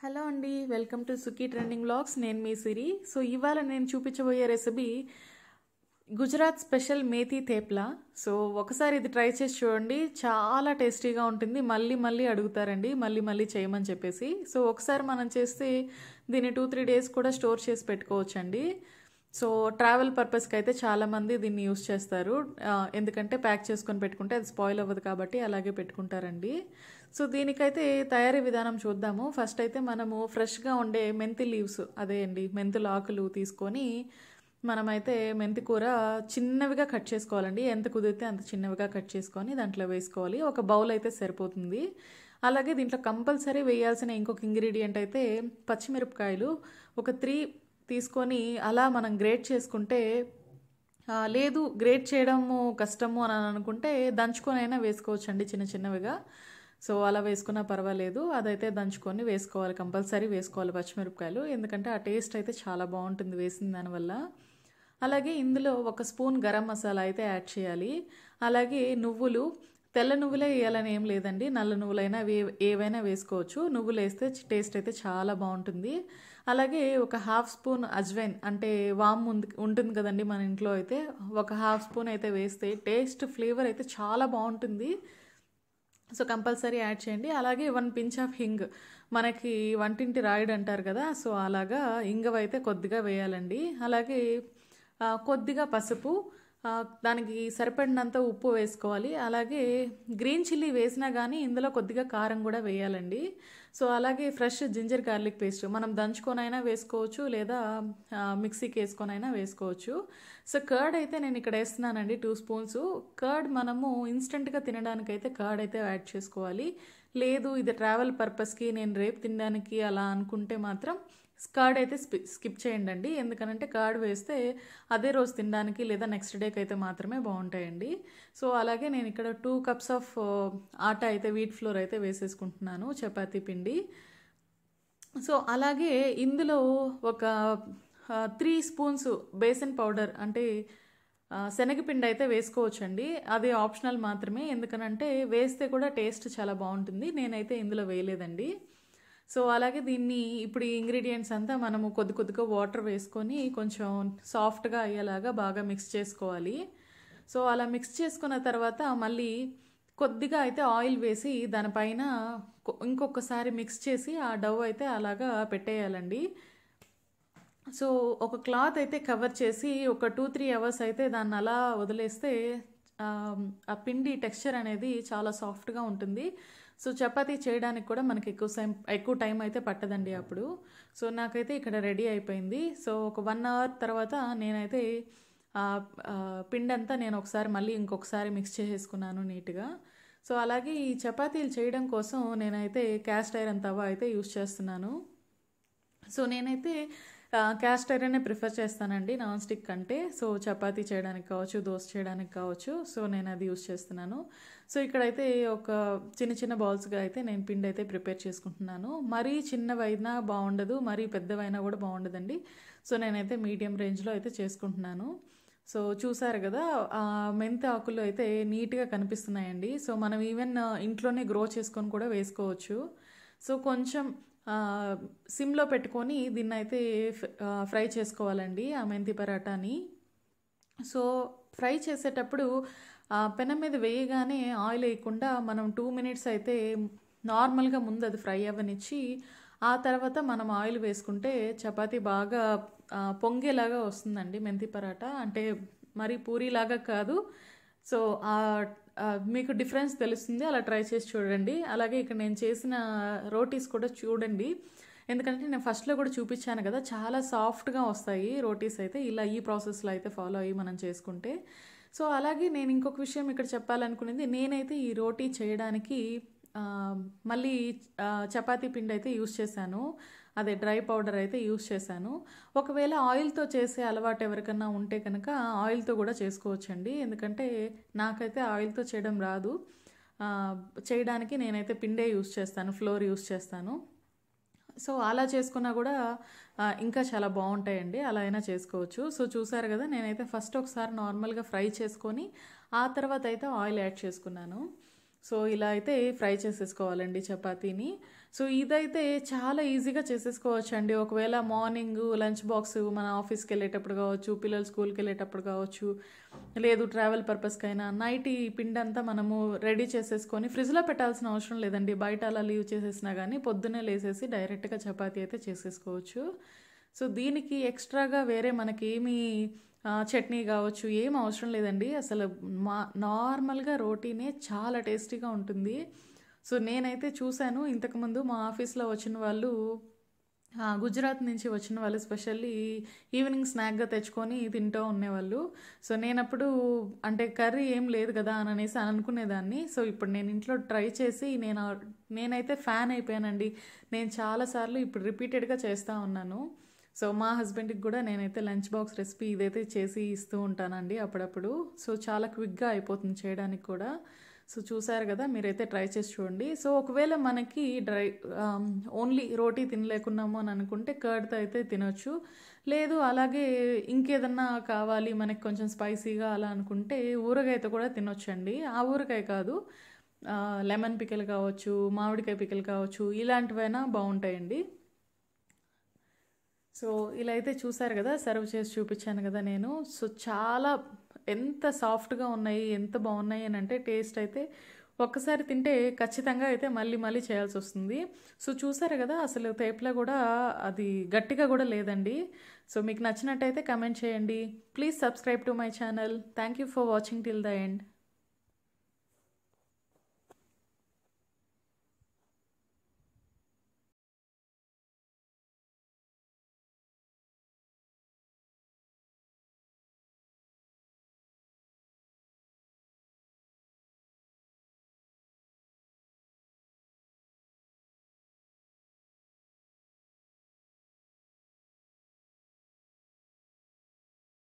Hello అండి, welcome to Sukhi trending vlogs. నేను మీ సిరి. సో ఇవాళ నేను చూపించబోయే recipe Gujarat special methi thepla. So ఒకసారి ఇది ట్రై చేసి చూడండి, చాలా టేస్టీగా ఉంటుంది. మళ్ళీ మళ్ళీ అడుగుతారండి మళ్ళీ మళ్ళీ చేయమని చెప్పేసి. సో ఒకసారి మనం చేస్తే దీన్ని 2-3 డేస్ కూడా స్టోర్ చేసి పెట్టుకోవచ్చండి. సో ట్రావెల్ పర్పస్కి అయితే చాలామంది దీన్ని యూస్ చేస్తారు. ఎందుకంటే ప్యాక్ చేసుకొని పెట్టుకుంటే అది స్పాయిల్ అవ్వదు కాబట్టి అలాగే పెట్టుకుంటారండి. సో దీనికైతే తయారీ విధానం చూద్దాము. ఫస్ట్ అయితే మనము ఫ్రెష్గా ఉండే మెంతి లీవ్స్, అదే అండి మెంతుల ఆకులు తీసుకొని మనమైతే మెంతి కూర చిన్నవిగా కట్ చేసుకోవాలండి. ఎంత కుదిరితే అంత చిన్నవిగా కట్ చేసుకొని దాంట్లో వేసుకోవాలి. ఒక బౌల్ అయితే సరిపోతుంది. అలాగే దీంట్లో కంపల్సరీ వేయాల్సిన ఇంకొక ఇంగ్రీడియంట్ అయితే పచ్చిమిరపకాయలు ఒక 3 తీసుకొని అలా మనం గ్రేట్ చేసుకుంటే, లేదు గ్రేట్ చేయడము కష్టము అని అనుకుంటే దంచుకొని అయినా వేసుకోవచ్చు అండి చిన్న చిన్నవిగా. సో అలా వేసుకున్నా పర్వాలేదు, అదైతే దంచుకొని వేసుకోవాలి, కంపల్సరీ వేసుకోవాలి పచ్చిమిరపకాయలు. ఎందుకంటే ఆ టేస్ట్ అయితే చాలా బాగుంటుంది వేసిన దానివల్ల. అలాగే ఇందులో 1 స్పూన్ గరం మసాలా అయితే యాడ్ చేయాలి. అలాగే నువ్వులు, తెల్ల నువ్వులే వేయాలని ఏం లేదండి, నల్ల నువ్వులైనా ఏవైనా వేసుకోవచ్చు. నువ్వులు వేస్తే టేస్ట్ అయితే చాలా బాగుంటుంది. అలాగే ఒక 1/2 స్పూన్ అజ్వైన్, అంటే వామ్ ఉంటుంది కదండి మన ఇంట్లో, అయితే ఒక 1/2 స్పూన్ అయితే వేస్తే టేస్ట్ ఫ్లేవర్ అయితే చాలా బాగుంటుంది. సో కంపల్సరీ యాడ్ చేయండి. అలాగే 1 పించ్ ఆఫ్ హింగ్, మనకి వంటింటి రాయుడు అంటారు కదా, సో అలాగా ఇంగవ అయితే కొద్దిగా వేయాలండి. అలాగే కొద్దిగా పసుపు, దానికి సరిపడినంత ఉప్పు వేసుకోవాలి. అలాగే గ్రీన్ చిల్లీ వేసినా కానీ ఇందులో కొద్దిగా కారం కూడా వేయాలండి. సో అలాగే ఫ్రెష్ జింజర్ గార్లిక్ పేస్ట్ మనం దంచుకొనైనా వేసుకోవచ్చు, లేదా మిక్సీకి వేసుకొనైనా వేసుకోవచ్చు. సో కర్డ్ అయితే నేను ఇక్కడ వేస్తున్నానండి 2 స్పూన్స్. కర్డ్ మనము ఇన్స్టెంట్గా తినడానికైతే కర్డ్ అయితే యాడ్ చేసుకోవాలి. లేదు ఇది ట్రావెల్ పర్పస్కి నేను రేపు తినడానికి అలా అనుకుంటే మాత్రం కర్డ్ అయితే స్కిప్ చేయండి. ఎందుకనంటే కర్డ్ వేస్తే అదే రోజు తినడానికి లేదా నెక్స్ట్ డేకి అయితే మాత్రమే బాగుంటాయండి. సో అలాగే నేను ఇక్కడ 2 కప్స్ ఆఫ్ ఆటా అయితే, వీట్ ఫ్లోర్ అయితే వేసేసుకుంటున్నాను, చపాతీ పిండి. సో అలాగే ఇందులో ఒక 3 స్పూన్స్ బేసన్ పౌడర్, అంటే శనగపిండి అయితే వేసుకోవచ్చండి. అది ఆప్షనల్ మాత్రమే, ఎందుకనంటే వేస్తే కూడా టేస్ట్ చాలా బాగుంటుంది. నేనైతే ఇందులో వేయలేదండి. సో అలాగే దీన్ని ఇప్పుడు ఈ ఇంగ్రీడియంట్స్ అంతా మనము కొద్ది కొద్దిగా వాటర్ వేసుకొని కొంచెం సాఫ్ట్గా అయ్యేలాగా బాగా మిక్స్ చేసుకోవాలి. సో అలా మిక్స్ చేసుకున్న తర్వాత మళ్ళీ కొద్దిగా అయితే ఆయిల్ వేసి దానిపైన ఇంకొకసారి మిక్స్ చేసి ఆ డవ్ అయితే అలాగా పెట్టేయాలండి. సో ఒక క్లాత్ అయితే కవర్ చేసి ఒక 2-3 అవర్స్ అయితే దాన్ని అలా వదిలేస్తే ఆ పిండి టెక్స్చర్ అనేది చాలా సాఫ్ట్గా ఉంటుంది. సో చపాతీ చేయడానికి కూడా మనకి ఎక్కువ టైం అయితే పట్టదండి అప్పుడు. సో నాకైతే ఇక్కడ రెడీ అయిపోయింది. సో ఒక 1 అవర్ తర్వాత నేనైతే పిండి అంతా నేను ఒకసారి మళ్ళీ ఇంకొకసారి మిక్స్ చేసేసుకున్నాను నీట్గా. సో అలాగే ఈ చపాతీలు చేయడం కోసం నేనైతే క్యాస్ట్ ఐరన్ తవా అయితే యూస్ చేస్తున్నాను. సో నేనైతే క్యాస్ట్ ఐరనే ప్రిఫర్ చేస్తానండి నాన్ స్టిక్ కంటే. సో చపాతీ చేయడానికి కావచ్చు, దోశ చేయడానికి కావచ్చు, సో నేను అది యూస్ చేస్తున్నాను. సో ఇక్కడైతే ఒక చిన్న చిన్న బాల్స్గా అయితే నేను పిండి అయితే ప్రిపేర్ చేసుకుంటున్నాను. మరీ చిన్నవైనా బాగుండదు, మరీ పెద్దవైనా కూడా బాగుండదండి. సో నేనైతే మీడియం రేంజ్లో అయితే చేసుకుంటున్నాను. సో చూసారు కదా, మెంతి ఆకులు అయితే నీట్గా కనిపిస్తున్నాయండి. సో మనం ఈవెన్ ఇంట్లోనే గ్రో చేసుకొని కూడా వేసుకోవచ్చు. సో కొంచెం సిమ్లో పెట్టుకొని దీన్ని అయితే ఫ్రై చేసుకోవాలండి ఆ మెంతి పరాటాని. సో ఫ్రై చేసేటప్పుడు పెనం మీద వేయగానే ఆయిల్ వేయకుండా మనం 2 మినిట్స్ అయితే నార్మల్గా ముందు అది ఫ్రై అవ్వనిచ్చి ఆ తర్వాత మనం ఆయిల్ వేసుకుంటే చపాతీ బాగా పొంగేలాగా వస్తుందండి మెంతి పరాటా. అంటే మరి పూరీలాగా కాదు. సో మీకు డిఫరెన్స్ తెలుస్తుంది, అలా ట్రై చేసి చూడండి. అలాగే ఇక్కడ నేను చేసిన రోటీస్ కూడా చూడండి, ఎందుకంటే నేను ఫస్ట్లో కూడా చూపించాను కదా, చాలా సాఫ్ట్గా వస్తాయి రోటీస్ అయితే ఇలా ఈ ప్రాసెస్లో అయితే ఫాలో అయ్యి మనం చేసుకుంటే. సో అలాగే నేను ఇంకొక విషయం ఇక్కడ చెప్పాలనుకునేది, నేనైతే ఈ రోటీ చేయడానికి మళ్ళీ చపాతీ పిండి అయితే యూస్ చేశాను, అదే డ్రై పౌడర్ అయితే యూస్ చేశాను. ఒకవేళ ఆయిల్తో చేసే అలవాటు ఎవరికన్నా ఉంటే కనుక ఆయిల్తో కూడా చేసుకోవచ్చండి. ఎందుకంటే నాకైతే ఆయిల్తో చేయడం రాదు. చేయడానికి నేనైతే పిండే యూస్ చేస్తాను, ఫ్లోర్ యూస్ చేస్తాను. సో అలా చేసుకున్నా కూడా ఇంకా చాలా బాగుంటాయండి, అలా అయినా చేసుకోవచ్చు. సో చూసారు కదా, నేనైతే ఫస్ట్ ఒకసారి నార్మల్గా ఫ్రై చేసుకొని ఆ తర్వాత అయితే ఆయిల్ యాడ్ చేసుకున్నాను. సో ఇలా అయితే ఫ్రై చేసేసుకోవాలండి చపాతీని. సో ఇదైతే చాలా ఈజీగా చేసేసుకోవచ్చండి. ఒకవేళ మార్నింగ్ లంచ్ బాక్స్ మన ఆఫీస్కి వెళ్ళేటప్పుడు కావచ్చు, పిల్లలు స్కూల్కి వెళ్ళేటప్పుడు కావచ్చు, లేదు ట్రావెల్ పర్పస్కైనా నైట్ ఈ పిండి అంతా మనము రెడీ చేసేసుకొని ఫ్రిడ్జ్లో పెట్టాల్సిన అవసరం లేదండి. బయట అలా లీవ్ చేసేసినా కానీ పొద్దున్నే లేసేసి డైరెక్ట్గా చపాతీ అయితే చేసేసుకోవచ్చు. సో దీనికి ఎక్స్ట్రాగా వేరే మనకి ఏమీ చట్నీ కావచ్చు ఏం అవసరం లేదండి. అసలు నార్మల్గా రోటీనే చాలా టేస్టీగా ఉంటుంది. సో నేనైతే చూశాను ఇంతకుముందు మా ఆఫీస్లో వచ్చిన వాళ్ళు, గుజరాత్ నుంచి వచ్చిన వాళ్ళు స్పెషల్లీ ఈవినింగ్ స్నాక్గా తెచ్చుకొని తింటూ ఉండేవాళ్ళు. సో నేనప్పుడు అంటే కర్రీ ఏం లేదు కదా అని అనేసి అనుకునేదాన్ని. సో ఇప్పుడు నేను ఇంట్లో ట్రై చేసి నేనైతే ఫ్యాన్ అయిపోయానండి. నేను చాలాసార్లు ఇప్పుడు రిపీటెడ్గా చేస్తూ ఉన్నాను. సో మా హస్బెండ్కి కూడా నేనైతే లంచ్ బాక్స్ రెసిపీ ఇదైతే చేసి ఇస్తూ ఉంటానండి అప్పుడప్పుడు. సో చాలా క్విక్గా అయిపోతుంది చేయడానికి కూడా. సో చూసారు కదా, మీరైతే ట్రై చేసి చూడండి. సో ఒకవేళ మనకి ఓన్లీ రోటీ తినలేకున్నాము అని అనుకుంటే కర్డ్తో అయితే తినొచ్చు. లేదు అలాగే ఇంకేదన్నా కావాలి మనకి కొంచెం స్పైసీగా అలా అనుకుంటే ఊరగాయతో కూడా తినొచ్చండి. ఆ ఊరగాయ కాదు, లెమన్ పికిల్ కావచ్చు, మామిడికాయ పికిల్ కావచ్చు, ఇలాంటివైనా బాగుంటాయండి. సో ఇలా అయితే చూసారు కదా, సర్వ్ చేసి చూపించాను కదా నేను. సో చాలా ఎంత సాఫ్ట్గా ఉన్నాయి, ఎంత బాగున్నాయి అని అంటే టేస్ట్ అయితే ఒక్కసారి తింటే ఖచ్చితంగా అయితే మళ్ళీ మళ్ళీ చేయాల్సి వస్తుంది. సో చూసారు కదా, అసలు తేప్లా కూడా అది గట్టిగా కూడా లేదండి. సో మీకు నచ్చినట్టయితే కమెంట్ చేయండి. Please subscribe to my channel. Thank you for watching till the end.